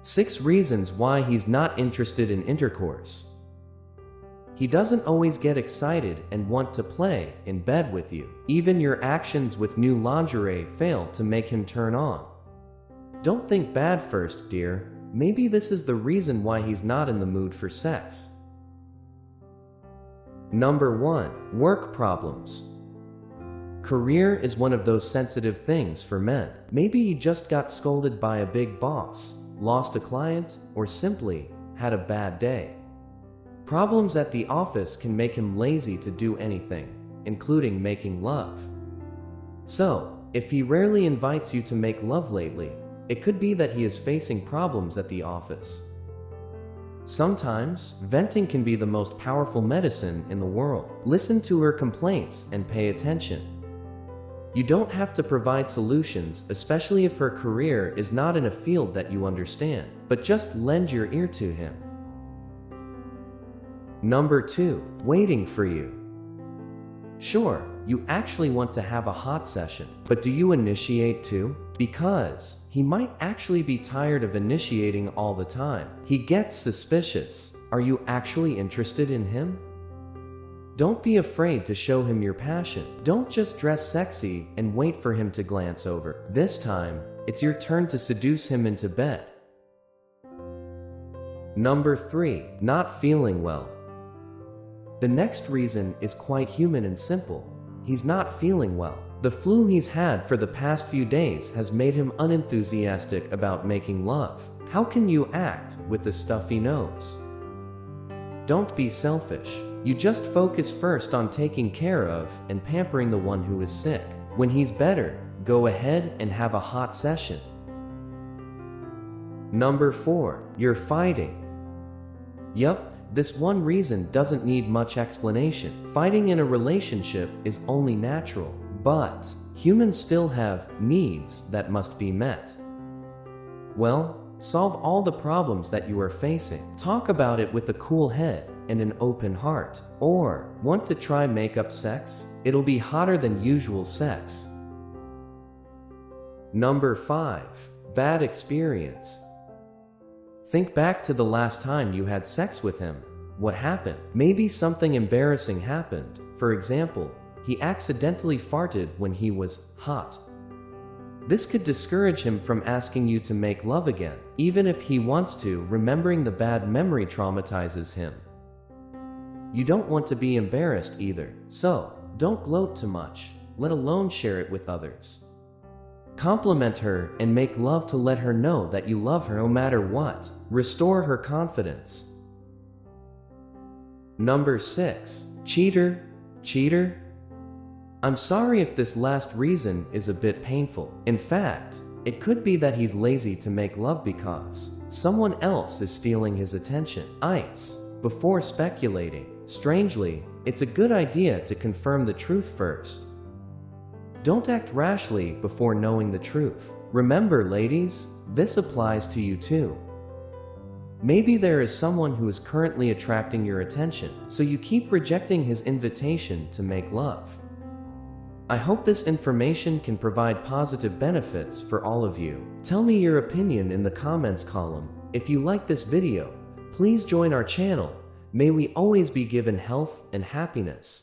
6 reasons why he's not interested in intercourse. He doesn't always get excited and want to play in bed with you. Even your actions with new lingerie fail to make him turn on. Don't think bad first, dear. Maybe this is the reason why he's not in the mood for sex. Number 1. Work problems. Career is one of those sensitive things for men. Maybe he just got scolded by a big boss, lost a client, or simply had a bad day. Problems at the office can make him lazy to do anything, including making love. So, if he rarely invites you to make love lately, it could be that he is facing problems at the office. Sometimes, venting can be the most powerful medicine in the world. Listen to her complaints and pay attention. You don't have to provide solutions, especially if her career is not in a field that you understand, but just lend your ear to him. Number 2. Waiting for you. Sure, you actually want to have a hot session, but do you initiate too? Because he might actually be tired of initiating all the time. He gets suspicious. Are you actually interested in him? Don't be afraid to show him your passion. Don't just dress sexy and wait for him to glance over. This time, it's your turn to seduce him into bed. Number 3. Not feeling well. The next reason is quite human and simple. He's not feeling well. The flu he's had for the past few days has made him unenthusiastic about making love. How can you act with the stuffy nose? Don't be selfish. You just focus first on taking care of and pampering the one who is sick. When he's better, go ahead and have a hot session. Number 4. You're fighting. Yup. This one reason doesn't need much explanation. Fighting in a relationship is only natural, but humans still have needs that must be met. Well, solve all the problems that you are facing. Talk about it with a cool head and an open heart. Or, want to try makeup sex? It'll be hotter than usual sex. Number 5. Bad experience. Think back to the last time you had sex with him. What happened? Maybe something embarrassing happened. For example, he accidentally farted when he was hot. This could discourage him from asking you to make love again. Even if he wants to, remembering the bad memory traumatizes him. You don't want to be embarrassed either, so don't gloat too much, let alone share it with others. Compliment her and make love to let her know that you love her no matter what. Restore her confidence. Number 6. Cheater. Cheater? I'm sorry if this last reason is a bit painful. In fact, it could be that he's lazy to make love because someone else is stealing his attention. Before speculating, strangely, it's a good idea to confirm the truth first. Don't act rashly before knowing the truth. Remember, ladies, this applies to you too. Maybe there is someone who is currently attracting your attention, so you keep rejecting his invitation to make love. I hope this information can provide positive benefits for all of you. Tell me your opinion in the comments column. If you like this video, please join our channel. May we always be given health and happiness.